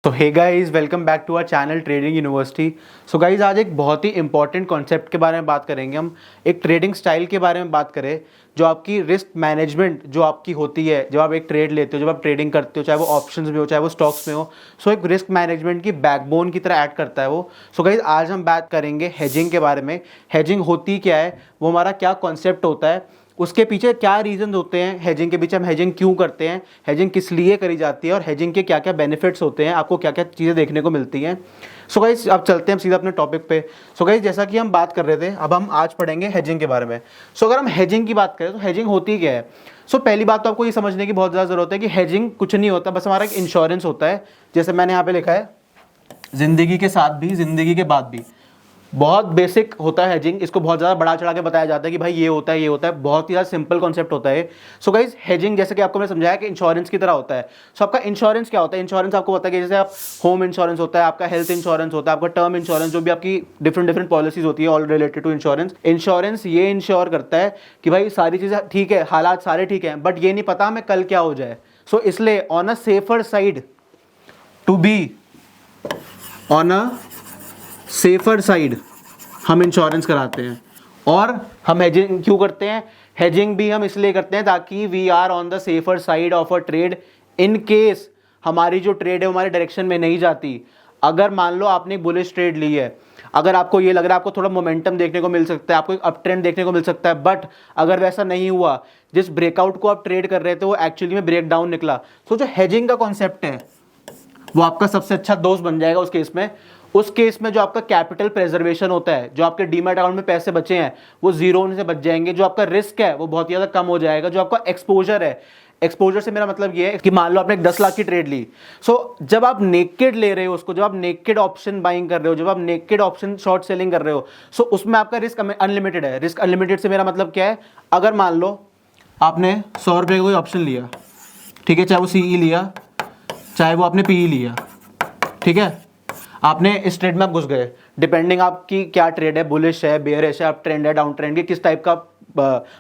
तो hey guys, welcome back to our channel trading university. So guys, आज एक बहुत ही इंपॉर्टेंट कॉन्सेप्ट के बारे में बात करेंगे। हम एक ट्रेडिंग स्टाइल के बारे में बात करें जो आपकी रिस्क मैनेजमेंट जो आपकी होती है जब आप एक ट्रेड लेते हो, जब आप ट्रेडिंग करते हो, चाहे वो ऑप्शंस में हो चाहे वो स्टॉक्स में हो। सो एक रिस्क मैनेजमेंट की बैकबोन की तरह ऐड करता है वो। सो गाइस, आज हम बात करेंगे हेजिंग के बारे में। हेजिंग होती क्या है, वो हमारा क्या कॉन्सेप्ट होता है, उसके पीछे क्या रीजन होते हैं, हेजिंग के पीछे हम हेजिंग क्यों करते हैं, हेजिंग किस लिए करी जाती है और हेजिंग के क्या क्या बेनिफिट्स होते हैं, आपको क्या क्या चीज़ें देखने को मिलती हैं। सो गाइस, अब चलते हैं हम सीधा अपने टॉपिक पे। सो गाइस, जैसा कि हम बात कर रहे थे, अब हम आज पढ़ेंगे हेजिंग के बारे में। सो अगर हम हेजिंग की बात करें तो हेजिंग होती क्या है। सो पहली बात तो आपको ये समझने की बहुत ज़्यादा ज़रूरत है कि हेजिंग कुछ नहीं होता, बस हमारा एक इंश्योरेंस होता है। जैसे मैंने यहाँ पे लिखा है, जिंदगी के साथ भी जिंदगी के बाद भी। बहुत बेसिक होता है हेजिंग, इसको बहुत ज़्यादा बढ़ा चढ़ा के बताया जाता है कि भाई ये होता है ये होता है, बहुत ही ज़्यादा सिंपल कॉन्सेप्ट होता है। सो गाइज, हेजिंग जैसे कि आपको मैंने समझाया कि इंश्योरेंस की तरह होता है। सो आपका इंश्योरेंस क्या होता है, इंश्योरेंस आपको पता है कि जैसे आप होम इंश्योरेंस होता है, आपका हेल्थ इंश्योरेंस होता है, आपका टर्म इंश्योरेंस, जो भी आपकी डिफरेंट पॉलिसीज होती है all related to insurance. Insurance ये इंश्योर करता है कि भाई सारी चीज़ें ठीक है, हालात सारे ठीक हैं, बट ये नहीं पता हमें कल क्या हो जाए। सो इसलिए on a safer side, to be on a safer side हम इंश्योरेंस कराते हैं। और हम हेजिंग क्यों करते हैं, हेजिंग भी हम इसलिए करते हैं ताकि we are on the safer side of a trade in case हमारी जो ट्रेड है हमारे डायरेक्शन में नहीं जाती। अगर मान लो आपने एक बुलिश ट्रेड ली है, अगर आपको ये लग रहा है आपको थोड़ा मोमेंटम देखने को मिल सकता है, आपको एक अप ट्रेंड देखने को मिल सकता है, बट अगर वैसा नहीं हुआ, जिस ब्रेकआउट को आप ट्रेड कर रहे थे वो एक्चुअली में ब्रेक डाउन निकला, तो जो हेजिंग का कॉन्सेप्ट है वो आपका सबसे अच्छा दोस्त बन जाएगा उस केस में। उस केस में जो आपका कैपिटल प्रेजर्वेशन होता है, जो आपके डीमैट अकाउंट में पैसे बचे हैं वो जीरो होने से बच जाएंगे, जो आपका रिस्क है वो बहुत ज़्यादा कम हो जाएगा, जो आपका एक्सपोजर है, एक्सपोजर से मेरा मतलब ये है कि मान लो आपने 10 लाख की ट्रेड ली। सो जब आप नेकेड ले रहे हो उसको, जब आप नेकेड ऑप्शन बाइंग कर रहे हो, जब आप नेकेड ऑप्शन शॉर्ट सेलिंग कर रहे हो, सो उसमें आपका रिस्क अनलिमिटेड है। रिस्क अनलिमिटेड से मेरा मतलब क्या है, अगर मान लो आपने 100 रुपये का कोई ऑप्शन लिया, ठीक है, चाहे वो सीई लिया चाहे वो आपने पीई लिया, ठीक है, आपने इस ट्रेड में आप घुस गए, डिपेंडिंग आपकी क्या ट्रेड है, बुलिश है, बेयरिश है, आप ट्रेंड है, डाउन ट्रेंड की, किस टाइप का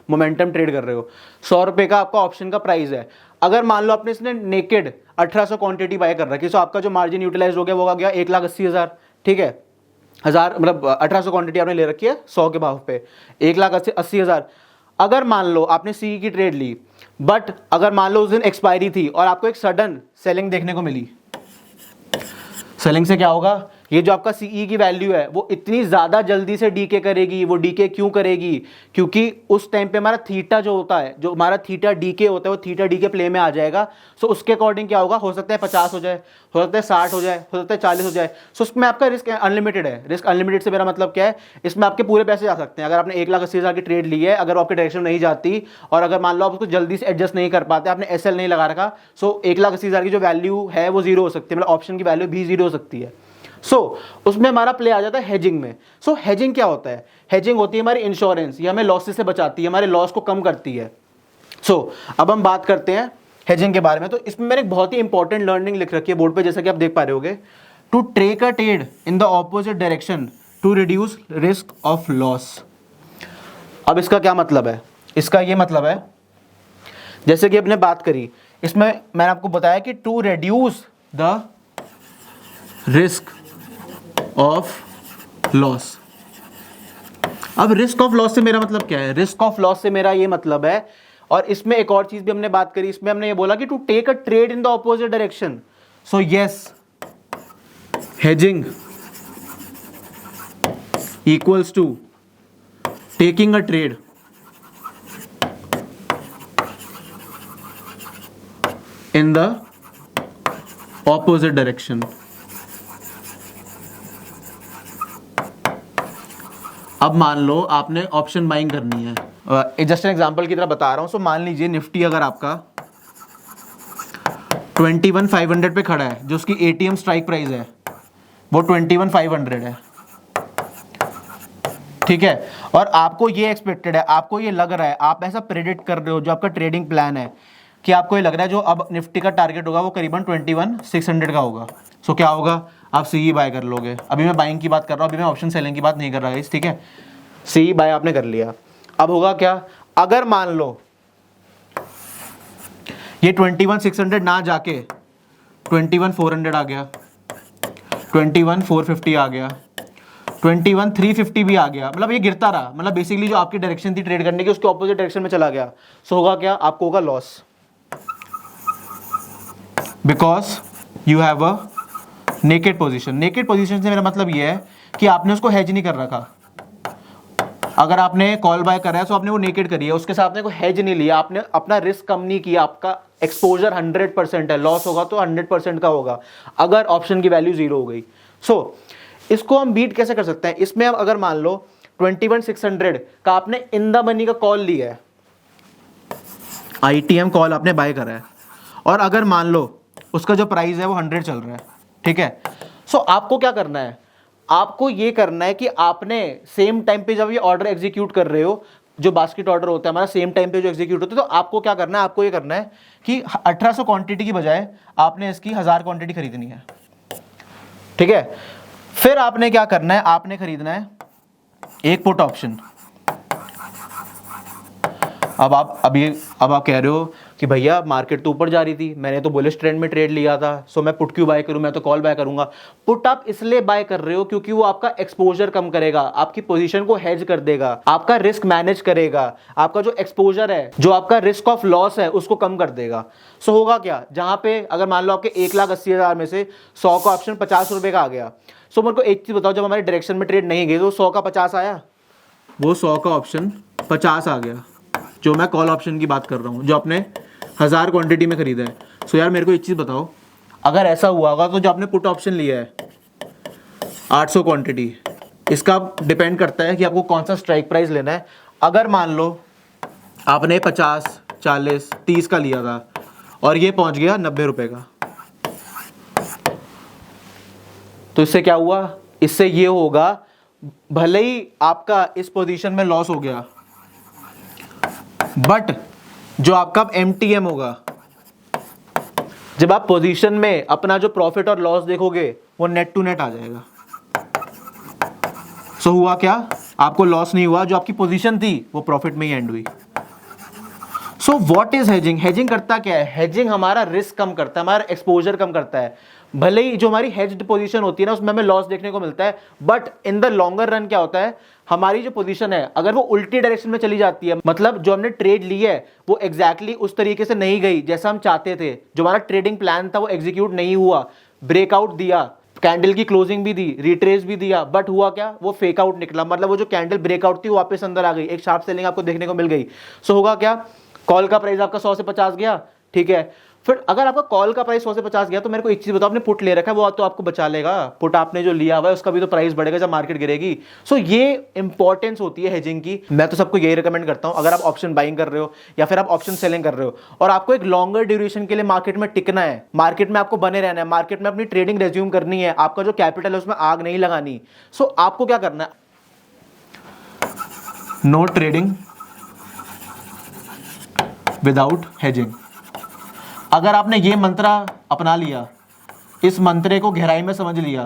मोमेंटम ट्रेड कर रहे हो। 100 रुपये का आपका ऑप्शन का प्राइस है। अगर मान लो आपने इसने नेकेड 1800 क्वांटिटी बाय कर रखी, तो आपका जो मार्जिन यूटिलाइज हो गया वो आ गया 1,80,000, ठीक है, हजार मतलब 1800 क्वांटिटी आपने ले रखी है 100 के भाव पे, 1,80,000। अगर मान लो आपने सी की ट्रेड ली, बट अगर मान लो उस दिन एक्सपायरी थी और आपको एक सडन सेलिंग देखने को मिली, सेलिंग से क्या होगा, ये जो आपका सीई की वैल्यू है वो इतनी ज़्यादा जल्दी से डीके करेगी। वो डीके क्यों करेगी, क्योंकि उस टाइम पे हमारा थीटा जो होता है, जो हमारा थीटा डीके होता है, वो थीटा डीके प्ले में आ जाएगा। सो उसके अकॉर्डिंग क्या होगा, हो सकता है 50 हो जाए, हो सकता है 60 हो जाए, हो सकता है 40 हो जाए। सो उसमें आपका रिस्क अनलिमिटेड है। रिस्क अनलिमिटेड से मेरा मतलब क्या है, इसमें आपके पूरे पैसे जा सकते हैं। अगर आपने 1,80,000 की ट्रेड ली है, अगर वो आपके डायरेक्शन में नहीं जाती और अगर मान लो आप उसको जल्दी से एडजस्ट नहीं कर पाते, आपने एसएल नहीं लगा रखा, सो 1,80,000 की जो वैल्यू है वो जीरो हो सकती है, मतलब ऑप्शन की वैल्यू भी जीरो हो सकती है। सो उसमें हमारा प्ले आ जाता है हेजिंग में। सो हेजिंग क्या होता है, हेजिंग होती है हमारी इंश्योरेंस, ये हमें लॉसेस से बचाती है, हमारे लॉस को कम करती है। सो अब हम बात करते हैं हेजिंग के बारे में। तो इसमें मैंने एक बहुत ही इंपॉर्टेंट लर्निंग लिख रखी है बोर्ड पे, जैसा कि आप देख पा रहे होगे, to take a trade in the opposite direction to reduce risk of loss. अब इसका क्या मतलब है, इसका ये मतलब है, जैसे कि आपने बात करी, इसमें मैंने आपको बताया कि to reduce the risk of loss. अब रिस्क ऑफ लॉस से मेरा मतलब क्या है, रिस्क ऑफ लॉस से मेरा ये मतलब है, और इसमें एक और चीज भी हमने बात करी, इसमें हमने ये बोला कि to take a trade in the opposite direction. So yes, hedging equals to taking a trade in the opposite direction. अब मान लो आपने ऑप्शन बाइंग करनी है, जस्ट एन एग्जांपल की तरह बता रहा हूं। सो मान लीजिए निफ्टी अगर आपका 21,500 पे खड़ा है, जो उसकी एटीएम स्ट्राइक प्राइस है वो 21,500 है, ठीक है, और आपको ये एक्सपेक्टेड है, आपको ये लग रहा है, आप ऐसा प्रेडिक्ट कर रहे हो, जो आपका ट्रेडिंग प्लान है कि आपको ये लग रहा है जो अब निफ्टी का टारगेट होगा वो करीबन 21,600 का होगा। सो क्या होगा, आप सीई बाय कर लोगे। अभी मैं बाइंग की बात कर रहा हूँ, अभी मैं ऑप्शन सेलिंग की बात नहीं कर रहा है, ठीक है, सीई बाय आपने कर लिया। अब होगा क्या, अगर मान लो ये 21,600 ना जाके 21,400 आ गया, 21,450 आ गया, 21,350 भी आ गया, मतलब ये गिरता रहा, मतलब बेसिकली जो आपकी डायरेक्शन थी ट्रेड करने की उसके ऑपोजिट डायरेक्शन में चला गया। सो होगा क्या, आपको होगा loss, because you have a naked position. Naked position से मेरा मतलब ये है कि आपने उसको हेज नहीं कर रखा। अगर आपने कॉल बाय करा है तो आपने वो नेकेड करी है, उसके साथ आपने कोई हेज नहीं लिया, आपने अपना रिस्क कम नहीं किया, आपका एक्सपोजर 100% है, लॉस होगा तो 100% का होगा अगर ऑप्शन की वैल्यू 0 हो गई। सो इसको हम बीट कैसे कर सकते हैं, इसमें अब अगर मान लो 21,600 का आपने इन द मनी का कॉल लिया है, ITM कॉल आपने बाय करा है, और अगर मान लो उसका जो प्राइस है वो 100 चल रहा है, ठीक है। सो आपको क्या करना है, आपको ये करना है कि आपने सेम टाइम पे जब ये ऑर्डर एग्जीक्यूट कर रहे हो, जो बास्केट ऑर्डर होता है हमारा सेम टाइम पे जो एग्जीक्यूट होता है, तो आपको क्या करना है, आपको ये करना है कि 1800 क्वांटिटी की बजाय आपने इसकी 1000 क्वांटिटी खरीदनी है, ठीक है। फिर आपने क्या करना है, आपने खरीदना है एक पुट ऑप्शन। अब आप कह रहे हो कि भैया मार्केट तो ऊपर जा रही थी, मैंने तो बुलिश ट्रेंड में ट्रेड लिया था, सो मैं पुट क्यों बाय करूं, मैं तो कॉल बाय करूंगा। पुट आप इसलिए बाय कर रहे हो क्योंकि वो आपका एक्सपोजर कम करेगा, आपकी पोजीशन को हेज कर देगा, आपका रिस्क मैनेज करेगा, आपका जो एक्सपोजर है, जो आपका रिस्क ऑफ लॉस है उसको कम कर देगा। सो होगा क्या, जहां पे अगर मान लो आपके 1,80,000 में से 100 का ऑप्शन 50 रुपए का आ गया, सो मेरे को एक चीज बताओ, जब हमारे डायरेक्शन में ट्रेड नहीं गई तो 100 का 50 आया, वो 100 का ऑप्शन 50 आ गया, जो मैं कॉल ऑप्शन की बात कर रहा हूं, जो आपने 1000 क्वांटिटी में खरीदा है। सो यार मेरे को एक चीज बताओ, अगर ऐसा हुआ होगा तो जो आपने पुट ऑप्शन लिया है 800 क्वांटिटी, इसका डिपेंड करता है कि आपको कौन सा स्ट्राइक प्राइस लेना है। अगर मान लो आपने 50, 40, 30 का लिया था और ये पहुंच गया 90 रुपए का, तो इससे क्या हुआ, इससे ये होगा, भले ही आपका इस पोजीशन में लॉस हो गया, बट जो आपका MTM होगा, जब आप पोजीशन में अपना जो प्रॉफिट और लॉस देखोगे वो नेट टू नेट आ जाएगा। सो हुआ क्या, आपको लॉस नहीं हुआ, जो आपकी पोजीशन थी वो प्रॉफिट में ही एंड हुई। So what is hedging, hedging करता क्या है, हेजिंग हमारा रिस्क कम करता है, हमारा एक्सपोजर कम करता है। भले ही जो हमारी हेज्ड पोजीशन होती है ना उसमें हमें लॉस देखने को मिलता है, but in the longer run क्या होता है, हमारी जो पोजीशन है अगर वो उल्टी डायरेक्शन में चली जाती है, मतलब जो हमने ट्रेड ली है वो एग्जैक्टली उस तरीके से नहीं गई जैसा हम चाहते थे, जो हमारा ट्रेडिंग प्लान था वो एग्जीक्यूट नहीं हुआ, ब्रेकआउट दिया, कैंडल की क्लोजिंग भी दी, रिट्रेस भी दिया, बट हुआ क्या, वो फेक आउट निकला, मतलब वो जो कैंडल ब्रेकआउट थी वो वापस अंदर आ गई, एक शार्प सेलिंग आपको देखने को मिल गई। सो होगा क्या, कॉल का प्राइस आपका 100 से 50 गया, ठीक है। फिर अगर आपका कॉल का प्राइस 100 से 50 गया तो मेरे को एक चीज बताओ, आपने पुट ले रखा है वो तो आपको बचा लेगा, पुट आपने जो लिया हुआ है उसका भी तो प्राइस बढ़ेगा जब मार्केट गिरेगी। सो ये इंपॉर्टेंस होती है हेजिंग की। मैं तो सबको यही रिकमेंड करता हूं, अगर आप ऑप्शन बाइंग कर रहे हो या फिर आप ऑप्शन सेलिंग कर रहे हो और आपको एक लॉन्गर ड्यूरेशन के लिए मार्केट में टिकना है, मार्केट में आपको बने रहना है, मार्केट में अपनी ट्रेडिंग रेज्यूम करनी है, आपका जो कैपिटल है उसमें आग नहीं लगानी। सो आपको क्या करना है, नो ट्रेडिंग विदाउट हेजिंग। अगर आपने ये मंत्र अपना लिया, इस मंत्रे को गहराई में समझ लिया,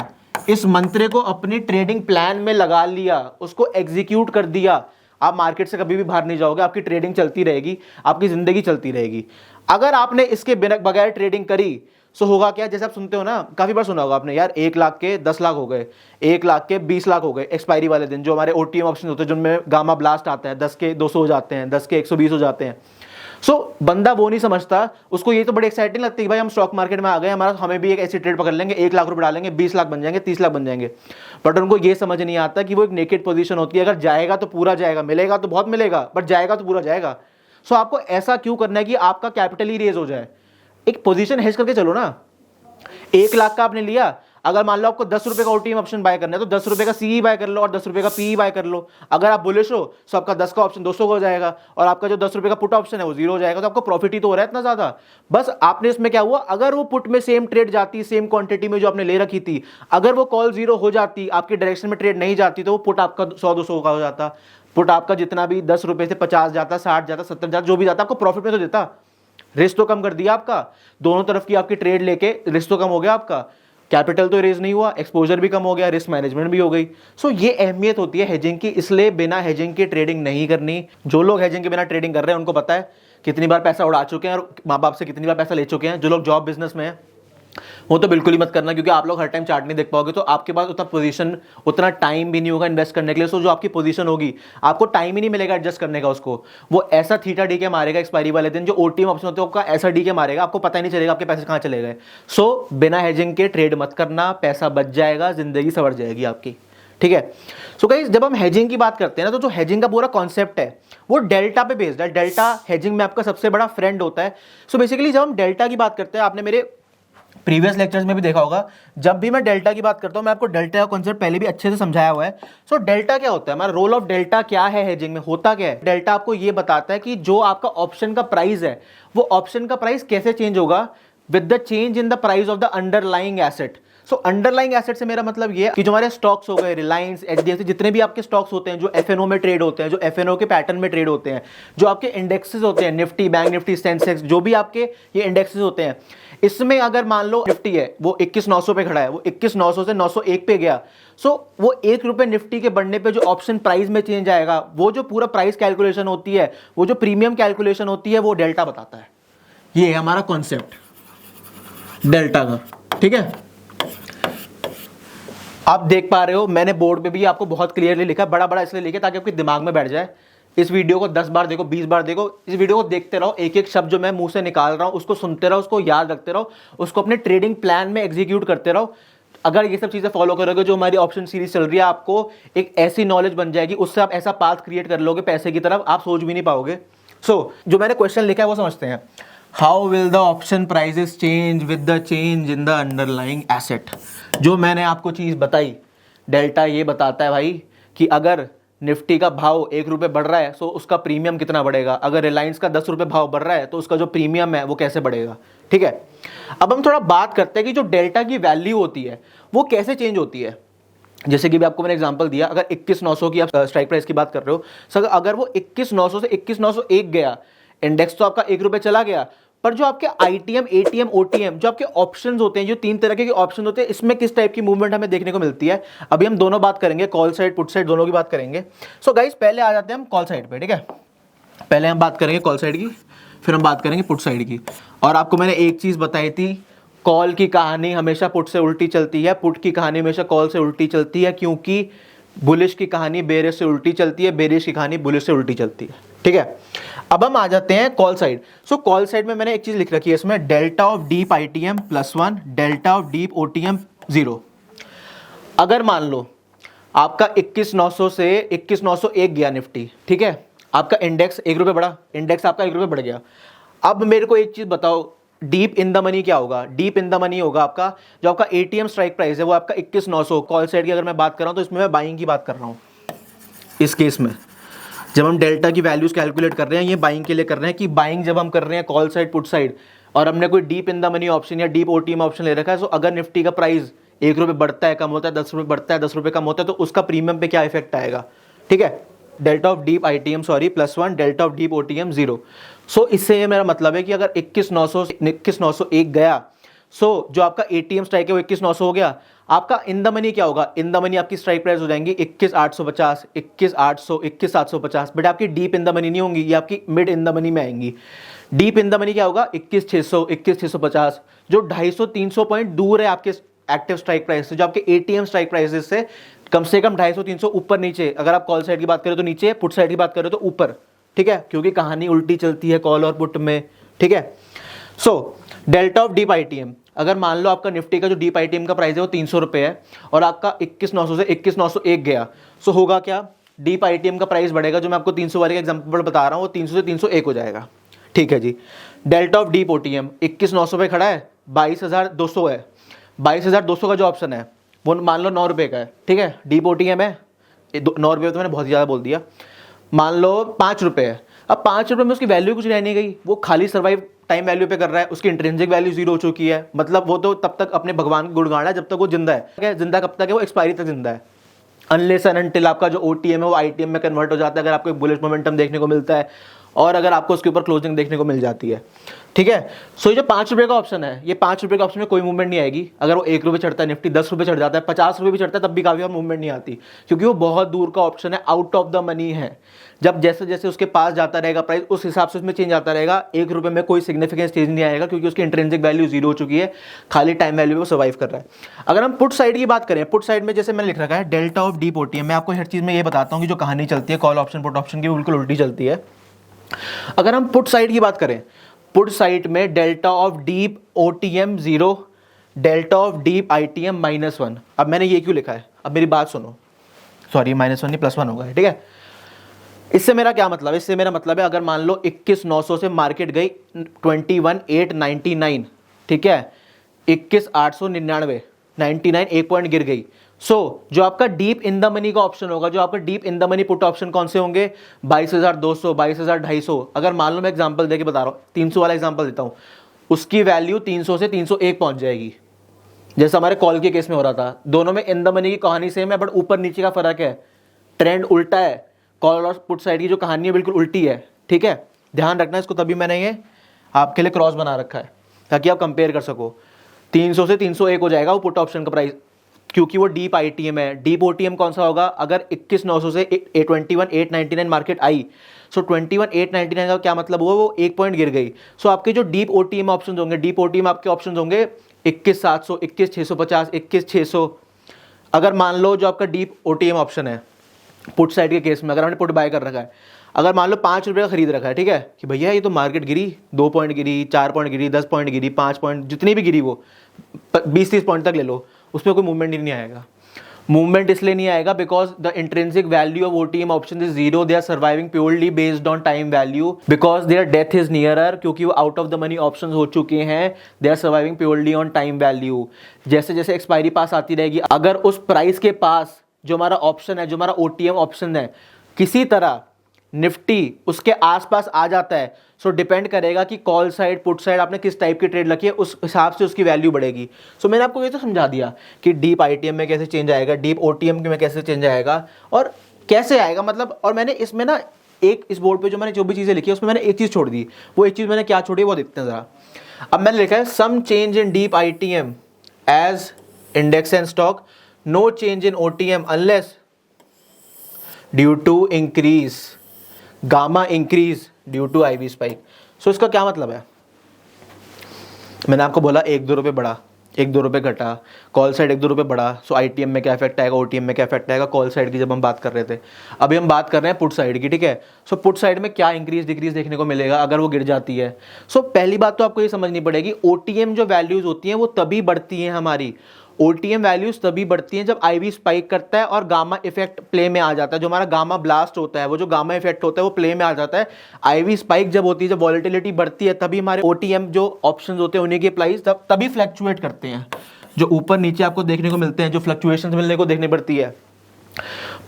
इस मंत्रे को अपनी ट्रेडिंग प्लान में लगा लिया, उसको एग्जीक्यूट कर दिया, आप मार्केट से कभी भी बाहर नहीं जाओगे, आपकी ट्रेडिंग चलती रहेगी, आपकी जिंदगी चलती रहेगी। अगर आपने इसके बगैर ट्रेडिंग करी सो होगा क्या, जैसे आप सुनते हो ना, काफी बार सुना होगा आपने, यार 1 लाख के 10 लाख हो गए, 1 लाख के 20 लाख हो गए एक्सपायरी वाले दिन, जो हमारे OTM ऑप्शन होते हैं जिनमें गामा ब्लास्ट आता है, 10 के 200 हो जाते हैं, 10 के 120 हो जाते हैं। सो बंदा वो नहीं समझता, उसको ये तो बड़ी एक्साइटिंग लगती है कि भाई हम स्टॉक मार्केट में आ गए, हमें भी एक ऐसी ट्रेड पकड़ लेंगे, 1 लाख रुपए डालेंगे, 20 लाख बन जाएंगे, 30 लाख बन जाएंगे। बट उनको ये समझ नहीं आता कि वो एक नेकेड पोजीशन होती है, अगर जाएगा तो पूरा जाएगा, मिलेगा तो बहुत मिलेगा, बट जाएगा तो पूरा जाएगा। सो आपको ऐसा क्यों करना है कि आपका कैपिटल ही रेज हो जाए, एक पोजीशन हेज करके चलो ना। 1 लाख का आपने लिया, अगर मान लो आपको 10 रुपए का OTM ऑप्शन बाय करना है तो 10 रुपए का CE बाय कर लो और 10 रुपए का PE बाय कर लो। अगर आप बुलिश हो तो आपका 10 का ऑप्शन 200 हो जाएगा और आपका जो 10 रुपए का पुट ऑप्शन है वो 0 हो जाएगा, तो आपको प्रॉफिट ही तो हो रहा है इतना ज्यादा। बस आपने इसमें क्या हुआ, अगर वो पुट में सेम ट्रेड जाती, सेम क्वांटिटी में जो आपने ले रखी थी, अगर वो कॉल 0 हो जाती, आपकी डायरेक्शन में ट्रेड नहीं जाती, तो वो पुट आपका 100-200 का हो जाता। पुट आपका जितना भी 10 रुपए से 50 जाता, 60 जाता, 70 जाता, जो भी जाता, आपको प्रॉफिट में तो देता। रिस्क तो कम कर दिया आपका, दोनों तरफ की आपकी ट्रेड लेके रिस्क तो कम हो गया आपका, कैपिटल तो रेज नहीं हुआ, एक्सपोजर भी कम हो गया, रिस्क मैनेजमेंट भी हो गई। सो ये अहमियत होती है हेजिंग की, इसलिए बिना हेजिंग की ट्रेडिंग नहीं करनी। जो लोग हेजिंग के बिना ट्रेडिंग कर रहे हैं उनको पता है कितनी बार पैसा उड़ा चुके हैं और माँ बाप से कितनी बार पैसा ले चुके हैं। जो लोग जॉब बिजनेस में हैं वो तो बिल्कुल ही मत करना, क्योंकि आप लोग हर टाइम चार्ट नहीं देख पाओगे तो आपके पास उतना पोजीशन, उतना टाइम भी नहीं होगा इन्वेस्ट करने के लिए। सो जो आपकी पोजीशन होगी आपको टाइम ही नहीं मिलेगा एडजस्ट करने का उसको, वो ऐसा थीटा डी के मारेगा एक्सपायरी वाले दिन। जो ओटीएम ऑप्शन होता है आपका ऐसा डी के मारेगा, आपको पता ही नहीं चलेगा आपके पैसे कहाँ चले गए। सो बिना हेजिंग के ट्रेड मत करना, पैसा बच जाएगा, जिंदगी संवर जाएगी आपकी, ठीक है। सो गाइस जब हम हेजिंग की बात करते हैं ना, तो जो हेजिंग का पूरा कॉन्सेप्ट है वो डेल्टा पे बेस्ड है। डेल्टा हेजिंग में आपका सबसे बड़ा फ्रेंड होता है। सो बेसिकली जब हम डेल्टा की बात करते हैं, आपने मेरे प्रीवियस लेक्चर्स में भी देखा होगा, जब भी मैं डेल्टा की बात करता हूं मैं आपको डेल्टा का कॉन्सेप्ट पहले भी अच्छे से समझाया हुआ है। सो डेल्टा क्या होता है, हमारा रोल ऑफ डेल्टा क्या है हेजिंग में, होता क्या है। डेल्टा आपको ये बताता है कि जो आपका ऑप्शन का प्राइस है वो ऑप्शन का प्राइस कैसे चेंज होगा with the change in the price of the underlying asset. So underlying asset से मेरा मतलब ये कि जो हमारे स्टॉक्स हो गए, रिलायंस, एचडीएफसी, जितने भी आपके स्टॉक्स होते हैं जो एफएनओ में ट्रेड होते हैं, जो एफएनओ के पैटर्न में ट्रेड होते हैं, जो आपके इंडेक्सेस होते हैं, निफ्टी, बैंक निफ्टी, सेंसेक्स, जो भी आपके ये इंडेक्सेस होते हैं, इसमें अगर मान लो निफ्टी है वो 21,900 पे खड़ा है, वो 21,900 से 901 पे गया। सो वो ₹1 निफ्टी के बढ़ने पे जो ऑप्शन प्राइस में चेंज आएगा, वो जो पूरा प्राइस कैलकुलेशन होती है, वो जो प्रीमियम कैलकुलेशन होती है, वो डेल्टा बताता है। ये है हमारा कॉन्सेप्ट डेल्टा का, ठीक है। आप देख पा रहे हो मैंने बोर्ड पे भी आपको बहुत क्लियरली लिखा, बड़ा बड़ा इसलिए लिखा ताकि आपके दिमाग में बैठ जाए। इस वीडियो को 10 बार देखो, 20 बार देखो, इस वीडियो को देखते रहो, एक एक शब्द जो मैं मुंह से निकाल रहा हूं उसको सुनते रहो, उसको याद रखते रहो, उसको अपने ट्रेडिंग प्लान में एग्जीक्यूट करते रहो। अगर ये सब चीजें फॉलो करोगे, जो हमारी ऑप्शन सीरीज चल रही है, आपको एक ऐसी नॉलेज बन जाएगी, उससे आप ऐसा पाथ क्रिएट कर लोगे पैसे की तरफ, आप सोच भी नहीं पाओगे। सो जो मैंने क्वेश्चन लिखा है वो समझते हैं। How will the option prices change with the change in the underlying asset. जो मैंने आपको चीज बताई, डेल्टा ये बताता है भाई कि अगर निफ्टी का भाव ₹1 बढ़ रहा है तो उसका प्रीमियम कितना बढ़ेगा, अगर रिलायंस का ₹10 भाव बढ़ रहा है तो उसका जो प्रीमियम है वो कैसे बढ़ेगा, ठीक है। अब हम थोड़ा बात करते हैं कि जो डेल्टा की वैल्यू होती है वो कैसे चेंज होती है। जैसे कि भी आपको मैंने एग्जांपल दिया, अगर 21,900 की आप स्ट्राइक प्राइस की बात कर रहे हो, सर अगर वो 21,900 से 21,901 गया, इंडेक्स तो आपका ₹1 चला गया, पर जो आपके आईटीएम, एटीएम, ओटीएम, जो आपके ऑप्शंस होते हैं, जो 3 तरह के ऑप्शन होते हैं, इसमें किस टाइप की मूवमेंट हमें देखने को मिलती है। अभी हम दोनों बात करेंगे, कॉल साइड, पुट साइड, दोनों की बात करेंगे। सो गाइस पहले आ जाते हैं हम कॉल साइड पे, ठीक है। पहले हम बात करेंगे कॉल साइड की, फिर हम बात करेंगे पुट साइड की। और आपको मैंने एक चीज बताई थी, कॉल की कहानी हमेशा पुट से उल्टी चलती है, पुट की कहानी हमेशा कॉल से उल्टी चलती है, क्योंकि बुलिश की कहानी बेरिश से उल्टी चलती है, बेरिश की कहानी बुलिश से उल्टी चलती है, ठीक है। अब हम आ जाते हैं कॉल साइड। सो कॉल साइड में मैंने एक चीज लिख रखी है इसमें, delta of deep ITM +1, delta of deep OTM 0। अगर मान लो आपका 21,900 से 21,901 गया निफ्टी, ठीक है, आपका इंडेक्स ₹1 बढ़ा, इंडेक्स आपका ₹1 बढ़ गया। अब मेरे को एक चीज बताओ, डीप इन द मनी क्या होगा। डीप इन द मनी होगा आपका जो आपका एटीएम स्ट्राइक प्राइस है वो आपका 21,900। कॉल साइड की अगर मैं बात कर रहा हूं तो इसमें मैं बाइंग की बात कर रहा हूं। इस केस में जब हम डेल्टा की वैल्यूज कैलकुलेट कर रहे हैं, ये बाइंग के लिए कर रहे हैं कि बाइंग जब हम कर रहे हैं कॉल साइड, पुट साइड, और हमने कोई deep in the money option या डीप ओटीएम ऑप्शन ले रखा है, तो अगर निफ्टी का प्राइस ₹1 बढ़ता है, कम होता है, ₹10 बढ़ता है, ₹10 कम होता है, तो उसका प्रीमियम पे क्या इफेक्ट आएगा, ठीक है। Delta of deep ITM +1, delta of deep OTM 0। सो इससे ये मेरा मतलब है कि अगर 21,901 गया, सो जो आपका एटीएम स्ट्राइक है वो 21,900 हो गया, आपका इन द मनी क्या होगा, इन द मनी आपकी स्ट्राइक प्राइस हो जाएंगी 21,850, 21,800, 21,750। बट आपकी डीप इन द मनी नहीं होंगी, ये आपकी मिड इन द मनी में आएंगी। डीप इन द मनी क्या होगा, 21,600, 21,650, जो 250-300 पॉइंट दूर है आपके एक्टिव स्ट्राइक प्राइस से, जो आपके एटीएम स्ट्राइक प्राइसेस से कम से कम 250-300 ऊपर नीचे। अगर आप कॉल साइड की बात करें तो नीचे, पुट साइड की बात करें तो ऊपर, ठीक है, क्योंकि कहानी उल्टी चलती है कॉल और पुट में, ठीक है। So delta of deep ITM, अगर मान लो आपका निफ्टी का जो डीप आईटीएम का प्राइस है वो ₹300 है और आपका 21,900 से 21,901 गया, सो होगा क्या, डीप आईटीएम का प्राइस बढ़ेगा, जो मैं आपको 300 वाले का एग्जांपल बता रहा हूँ वो 300 से 301 हो जाएगा, ठीक है जी। डेल्टा ऑफ डीप ओटीएम 21,900 पे खड़ा है, 22,200 है, 22,200 का जो ऑप्शन है वो मान लो ₹9 का है, ठीक है। डीप ओटीएम है ₹9, तो मैंने बहुत ज़्यादा बोल दिया, मान लो ₹5 है। अब ₹5 में उसकी वैल्यू कुछ रह नहीं गई, वो खाली सर्वाइव टाइम वैल्यू पे कर रहा है, उसकी इंट्रिंसिक वैल्यू 0 हो चुकी है, मतलब वो तो तब तक अपने भगवान को गुणगान है जब तक वो जिंदा है। जिंदा कब तक है, वो एक्सपायरी तक जिंदा है, अनलेस एंड अनटिल आपका जो ओटीएम है वो आईटीएम में कन्वर्ट हो जाता है, अगर आपको एक बुलिश मोमेंटम देखने को मिलता है और अगर आपको उसके ऊपर क्लोजिंग देखने को मिल जाती है, ठीक है। सो ये जो 5 रुपये का ऑप्शन है, ये 5 रुपये के ऑप्शन में कोई मूवमेंट नहीं आएगी। अगर वो 1 रुपये चढ़ता है निफ्टी, 10 रुपये चढ़ जाता है, 50 रुपये भी चढ़ता है, तब भी काफ़ी और मूवमेंट नहीं आती, क्योंकि वो बहुत दूर का ऑप्शन है, आउट ऑफ द मनी है। जब जैसे जैसे उसके पास जाता रहेगा प्राइस, उस हिसाब से उसमें चेंज आता रहेगा। 1 रुपये में कोई सिग्निफिकेंस चेंज नहीं आएगा, क्योंकि उसकी इंट्रिंसिक वैल्यू जीरो हो चुकी है, खाली टाइम वैल्यू में वो सर्वाइव कर रहा है। अगर हम पुट साइड की बात करें, पुट साइड में जैसे मैंने लिख रखा है डेल्टा ऑफ डीप ओटीएम। मैं आपको हर चीज़ में ये बताता हूँ कि जो कहानी चलती है कॉल ऑप्शन पुट ऑप्शन की बिल्कुल उल्टी चलती है। अगर हम पुट साइड की बात करें, पुट साइड में delta of deep OTM 0, delta of deep ITM -1। अब मैंने ये क्यों लिखा है, अब मेरी बात सुनो, सॉरी -1 नहीं +1 होगा, ठीक है। इससे मेरा क्या मतलब है, इससे मेरा मतलब है अगर मान लो 21,900 से मार्केट गई 21,899, ठीक है, 21,899, 99 1 पॉइंट गिर गई। जो आपका डीप इन द मनी का ऑप्शन होगा, जो आपका deep in the money put option कौन से होंगे, 22,200, 22,250। अगर मान लो मैं एग्जांपल देके बता रहा हूँ, 300 वाला एग्जांपल देता हूँ, उसकी वैल्यू 300 से 301 पहुंच जाएगी, जैसे हमारे कॉल के केस में हो रहा था। दोनों में इन द मनी की कहानी सेम है, बट ऊपर नीचे का फर्क है, ट्रेंड उल्टा है। कॉल और पुट साइड की जो कहानी है बिल्कुल उल्टी है, ठीक है, ध्यान रखना इसको। तभी मैंने ये आपके लिए क्रॉस बना रखा है, ताकि आप कंपेयर कर सको। 300 से 301 हो जाएगा वो पुट ऑप्शन का प्राइस, क्योंकि वो डीप आईटीएम है। डीप ओटीएम कौन सा होगा, अगर 21,900 से 21,899 मार्केट आई, 21,899 का क्या मतलब हुआ, वो 1 पॉइंट गिर गई। आपके जो डीप ओटीएम ऑप्शन होंगे, डीप ओटीएम आपके ऑप्शन होंगे 21,700, 21,650, 21,600। अगर मान लो जो आपका डीप ओटीएम ऑप्शन है पुट साइड के केस में, अगर हमने पुट बाय कर रखा है, अगर मान लो 5 रुपये का खरीद रखा है, ठीक है, कि भैया ये तो मार्केट गिरी, 2 पॉइंट गिरी, 4 पॉइंट गिरी, 10 पॉइंट गिरी, 5 पॉइंट, जितनी भी गिरी वो 20-30 पॉइंट तक ले लो, उसमें कोई मूवमेंट नहीं आएगा। मूवमेंट इसलिए नहीं आएगा because the intrinsic value of OTM option is 0, they are surviving purely based on time value, because their death is nearer, क्योंकि वो out of the money option हो चुके हैं, they are surviving purely on time value. जैसे जैसे expiry पास आती रहेगी, अगर उस प्राइस के पास जो हमारा ऑप्शन है, जो हमारा ओटीएम ऑप्शन है, किसी तरह निफ्टी उसके आसपास आ जाता है, डिपेंड करेगा कि कॉल साइड पुट साइड आपने किस टाइप की ट्रेड रखी है, उस हिसाब से उसकी वैल्यू बढ़ेगी। मैंने आपको ये तो समझा दिया कि डीप आईटीएम में कैसे चेंज आएगा, डीप ओटीएम में कैसे चेंज आएगा और कैसे आएगा, मतलब। और मैंने इसमें ना एक इस बोर्ड पे जो मैंने जो भी चीज़ें लिखी है उसमें मैंने एक चीज़ छोड़ दी। वो एक चीज़ मैंने क्या छोड़ी वो देखते हैं ज़रा। अब मैंने लिखा है some change in deep ITM as index and stock, no change in OTM unless due to increase gamma increase due to IV spike. इसका क्या मतलब है, मैंने आपको बोला 1-2 रुपये बढ़ा, 1-2 रुपये घटा, कॉल साइड 1-2 रुपये बढ़ा, आईटीएम में क्या इफेक्ट आएगा, ओटीएम में क्या इफेक्ट आएगा, कॉल साइड की जब हम बात कर रहे थे। अभी हम बात कर रहे हैं पुट साइड की, ठीक है। पुट साइड में क्या इंक्रीज डिक्रीज देखने को मिलेगा अगर वो गिर जाती है। पहली बात तो आपको ये समझनी पड़ेगी, ओटीएम जो वैल्यूज होती हैं वो तभी बढ़ती हैं हमारी, ओटीएम वैल्यूज तभी बढ़ती हैं जब आईवी स्पाइक करता है और गामा इफेक्ट प्ले में आ जाता है। जो हमारा गामा ब्लास्ट होता है, वो जो गामा इफेक्ट होता है वो प्ले में आ जाता है। आईवी स्पाइक जब होती है, जब वॉलेटिलिटी बढ़ती है, तभी हमारे ओटीएम जो ऑप्शंस होते हैं उन्हीं के प्राइस तभी फ्लक्चुएट करते हैं। जो ऊपर नीचे आपको देखने को मिलते हैं, जो फ्लक्चुएशंस मिलने को देखनी पड़ती है,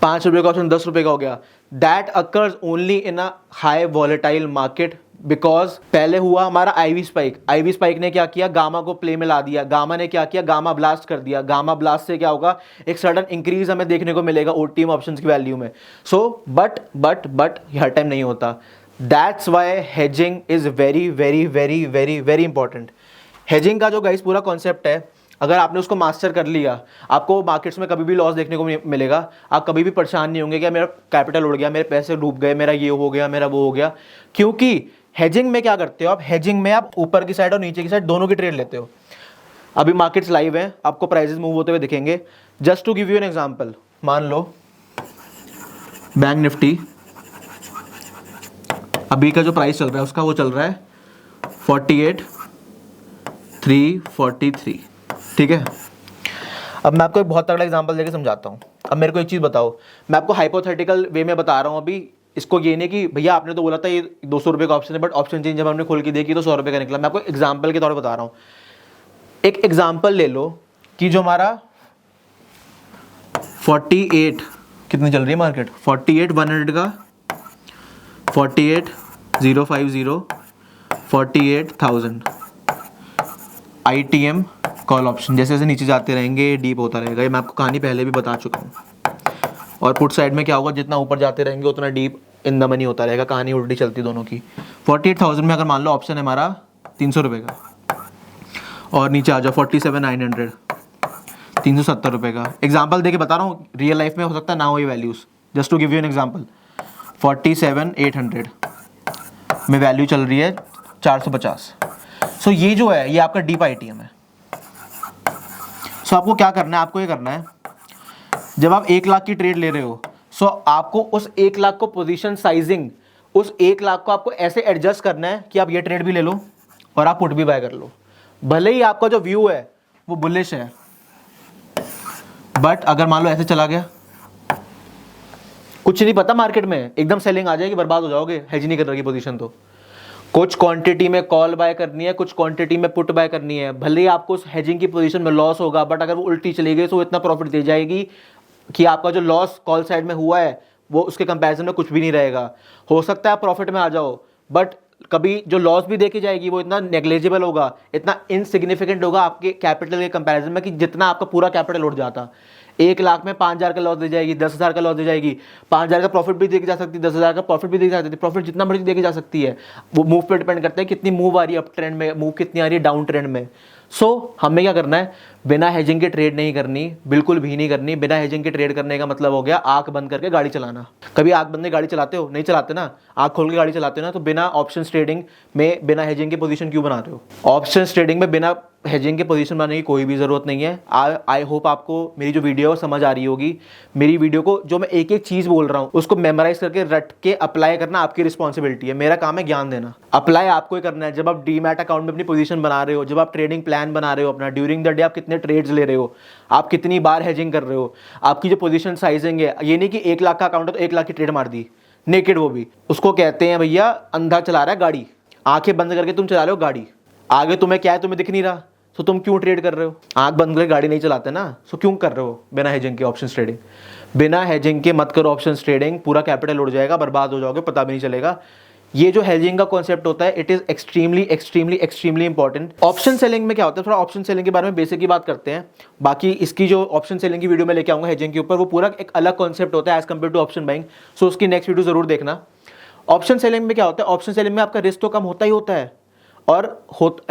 5 रुपये का ऑप्शन 10 रुपये का हो गया, that occurs only in a high volatile market, because पहले हुआ हमारा आईवी स्पाइक। आईवी स्पाइक ने क्या किया, गामा को प्ले में ला दिया, गामा ने क्या किया, गामा ब्लास्ट कर दिया। गामा ब्लास्ट से क्या होगा, एक सडन इंक्रीज हमें देखने को मिलेगा ओटीएम ऑप्शंस की वैल्यू में। बट हर टाइम नहीं होता। That's why hedging is very very very very very important. Hedging का जो गाइस पूरा कॉन्सेप्ट है, अगर आपने उसको मास्टर कर लिया, आपको मार्केट्स में कभी भी लॉस देखने को मिलेगा। आप कभी भी परेशान नहीं होंगे कि मेरा कैपिटल उड़ गया, मेरे पैसे डूब गए, मेरा ये हो गया, मेरा वो हो गया। क्योंकि हेजिंग में क्या करते हो आप, हेजिंग में आप ऊपर की साइड और नीचे की साइड दोनों की ट्रेड लेते हो। अभी मार्केट्स लाइव हैं, आपको प्राइसेस मूव होते हुए दिखेंगे। Just to give you an example, मान लो बैंक निफ्टी अभी का जो प्राइस चल रहा है उसका वो चल रहा है 48,343, ठीक है। अब मैं आपको एक बहुत तगड़ा एग्जांपल देके समझाता हूँ। अब मेरे को एक चीज़ बताओ, मैं आपको हाइपोथेटिकल वे में बता रहा हूँ अभी। इसको ये नहीं कि भैया आपने तो बोला था ये 200 रुपये का ऑप्शन है, बट ऑप्शन चेंज जब हमने खोल के देखी तो 100 रुपये का निकला। मैं आपको एग्जांपल के तौर पर बता रहा हूँ। एक एग्जांपल ले लो कि जो हमारा 48 कितनी चल रही है मार्केट, 48,100 का, 48,050, 48,000 आईटीएम कॉल ऑप्शन। जैसे जैसे नीचे जाते रहेंगे डीप होता रहेगा, ये मैं आपको कहानी पहले भी बता चुका हूँ। और पुट साइड में क्या होगा, जितना ऊपर जाते रहेंगे उतना डीप इन द मनी होता रहेगा, कहानी उल्टी चलती दोनों की। 48,000 में अगर मान लो ऑप्शन है हमारा 300 रुपये का, और नीचे आ जाओ 47,900, 370 रुपये का। एग्जाम्पल दे के बता रहा हूँ, रियल लाइफ में हो सकता है ना हो ये values, just to give you an example. 47,800 में वैल्यू चल रही है 450। सो ये जो है ये आपका डीप ITM है। सो आपको क्या करना है, आपको ये करना है, जब आप 1 लाख की ट्रेड ले रहे हो, सो आपको उस 1 लाख को पोजीशन साइजिंग, उस 1 लाख को आपको ऐसे एडजस्ट करना है कि आप ये ट्रेड भी ले लो और आप पुट भी बाय कर लो। भले ही आपका जो व्यू है वो बुलिश है, बट अगर मान लो ऐसे चला गया, कुछ नहीं पता मार्केट में, एकदम सेलिंग आ जाएगी, बर्बाद हो जाओगे, हेज नहीं कर रही पोजीशन। तो कुछ क्वांटिटी में कॉल बाय करनी है, कुछ क्वांटिटी में पुट बाय करनी है। भले ही आपको उस हेजिंग की पोजीशन में लॉस होगा, बट अगर वो उल्टी चली गई तो वो इतना प्रॉफिट दे जाएगी कि आपका जो लॉस कॉल साइड में हुआ है वो उसके कंपैरिजन में कुछ भी नहीं रहेगा। हो सकता है आप प्रॉफिट में आ जाओ, बट कभी जो लॉस भी देखी जाएगी वो इतना नेग्लेजिबल होगा, इतना इनसिग्निफिकेंट होगा आपके कैपिटल के कंपैरिजन में कि जितना आपका पूरा कैपिटल उठ जाता। 1 लाख में 5,000 का लॉस दे जाएगी, 10,000 का लॉस दे जाएगी, 5,000 का प्रॉफिट भी देखी जा सकती है, 10,000 का प्रॉफिट भी देखी जा सकती है। प्रॉफिट जितना मर्जी देखी जा सकती है, वो मूव पे डिपेंड करता है कितनी मूव आ रही है अप ट्रेंड में, मूव कितनी आ रही है डाउन ट्रेंड में। सो हमें क्या करना है, बिना हेजिंग के ट्रेड नहीं करनी, बिल्कुल भी नहीं करनी। बिना हेजिंग के ट्रेड करने का मतलब हो गया आंख बंद करके गाड़ी चलाना। कभी आंख बंद के गाड़ी चलाते हो? नहीं चलाते ना। आंख खोल के गाड़ी चलाते हो ना, तो बिना ऑप्शन ट्रेडिंग में बिना हेजिंग के पोजीशन क्यों बना रहे हो? ऑप्शन ट्रेडिंग में बिना हेजिंग के पोजीशन बनाने की कोई भी ज़रूरत नहीं है। आई होप आपको मेरी जो वीडियो है समझ आ रही होगी। मेरी वीडियो को जो मैं एक एक चीज़ बोल रहा हूँ उसको मेमोराइज करके रट के अप्लाई करना आपकी रिस्पॉन्सिबिलिटी है। मेरा काम है ज्ञान देना, अप्लाई आपको ही करना है। जब आप डीमैट अकाउंट में अपनी पोजीशन बना रहे हो, जब आप ट्रेडिंग प्लान बना रहे हो अपना, ड्यूरिंग द डे आप कितने ट्रेड्स ले रहे हो, आप कितनी बार हेजिंग कर रहे हो, आपकी जो पोजीशन साइजिंग है, ये नहीं कि 1 लाख का अकाउंट है तो 1 लाख की ट्रेड मार दी नेकेड। वो भी उसको कहते हैं भैया अंधा चला रहा है गाड़ी। आंखें बंद करके तुम चला रहे हो गाड़ी, आगे तुम्हें क्या है तुम्हें दिख नहीं रहा, तो तुम क्यों ट्रेड कर रहे हो? आंख बंद करके गाड़ी नहीं चलाते ना, सो क्यों कर रहे हो बिना हेजिंग के ऑप्शंस ट्रेडिंग? बिना हेजिंग के मत करो ऑप्शंस ट्रेडिंग, पूरा कैपिटल उड़ जाएगा, बर्बाद हो जाओगे, पता भी नहीं चलेगा। ये जो हेजिंग का कॉन्सेप्ट होता है, it is extremely extremely extremely important. Option selling में क्या होता है, थोड़ा ऑप्शन सेलिंग के बारे में बेसिक की बात करते हैं। बाकी इसकी जो ऑप्शन सेलिंग की वीडियो में लेके आऊंगा हेजिंग के ऊपर, वो पूरा एक अलग कॉन्सेप्ट होता है as compared to option buying. So उसकी नेक्स्ट वीडियो जरूर देखना। ऑप्शन सेलिंग में क्या होता है, ऑप्शन सेलिंग में आपका रिस्क तो कम होता ही होता है, और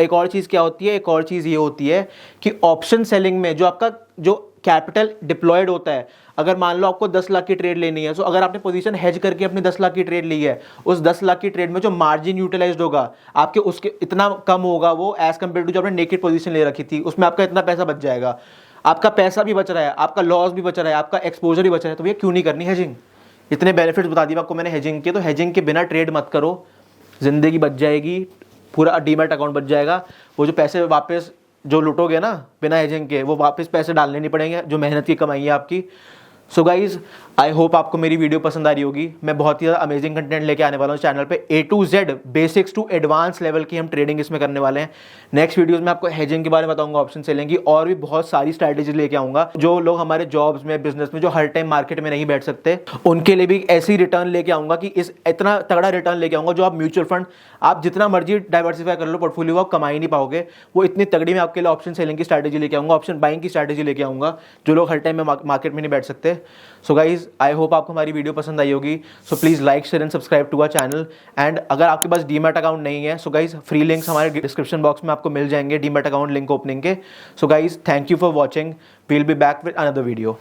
एक और चीज़ क्या होती है, एक और चीज़ ये होती है कि ऑप्शन सेलिंग में जो आपका जो कैपिटल डिप्लॉयड होता है, अगर मान लो आपको 10 लाख की ट्रेड लेनी है, तो अगर आपने पोजीशन हेज करके अपनी 10 लाख की ट्रेड ली है, उस 10 लाख की ट्रेड में जो मार्जिन यूटिलाइज्ड होगा आपके उसके इतना कम होगा वो एज कम्पेयर टू जो आपने नेकेड पोजीशन ले रखी थी, उसमें आपका इतना पैसा बच जाएगा। आपका पैसा भी बच रहा है, आपका लॉस भी बच रहा है, आपका एक्सपोजर भी बच रहा है, तो भैया क्यों नहीं करनी हेजिंग? इतने बेनिफिट्स बता दिए आपको मैंने हेजिंग के, तो हेजिंग के बिना ट्रेड मत करो, जिंदगी बच जाएगी, पूरा डीमैट अकाउंट बच जाएगा। वो जो पैसे वापस जो लुटोगे ना बिना हेजिंग के, वो वापस पैसे डालने नहीं पड़ेंगे, जो मेहनत की कमाई है आपकी। सो गाइज आई होप आपको मेरी वीडियो पसंद आ रही होगी। मैं बहुत ही ज़्यादा अमेजिंग कंटेंट लेके आने वाला हूँ चैनल पे। A to Z basics to advance level की हम ट्रेडिंग इसमें करने वाले हैं। नेक्स्ट वीडियोस में आपको हेजिंग के बारे में बताऊंगा, ऑप्शन सेलिंग की, और भी बहुत सारी स्ट्रैटेजीज लेके आऊंगा। जो लोग हमारे जॉब्स में, बिजनेस में, जो हर टाइम मार्केट में नहीं बैठ सकते, उनके लिए भी ऐसी रिटर्न लेके आऊंगा कि इस इतना तगड़ा रिटर्न लेके आऊंगा जो आप म्यूचुअल फंड आप जितना मर्जी डाइवर्सिफाई कर लो पोर्टफोलियो, आप कमा ही नहीं पाओगे। वो इतनी तगड़ी मैं आपके लिए ऑप्शन सेलिंग की स्ट्रैटेजी लेके आऊंगा, ऑप्शन बाइंग की स्ट्रैटेजी लेके आऊंगा, जो लोग हर टाइम में मार्केट में नहीं बैठ सकते। सो गाइज आई होप आपको हमारी वीडियो पसंद आई होगी। So please like, share and subscribe to our channel. And अगर आपके पास डीमैट अकाउंट नहीं है, सो गाइज फ्री लिंक्स हमारे डिस्क्रिप्शन बॉक्स में आपको मिल जाएंगे डीमैट अकाउंट लिंक ओपनिंग के। So guys thank you for watching, we will be back with another video.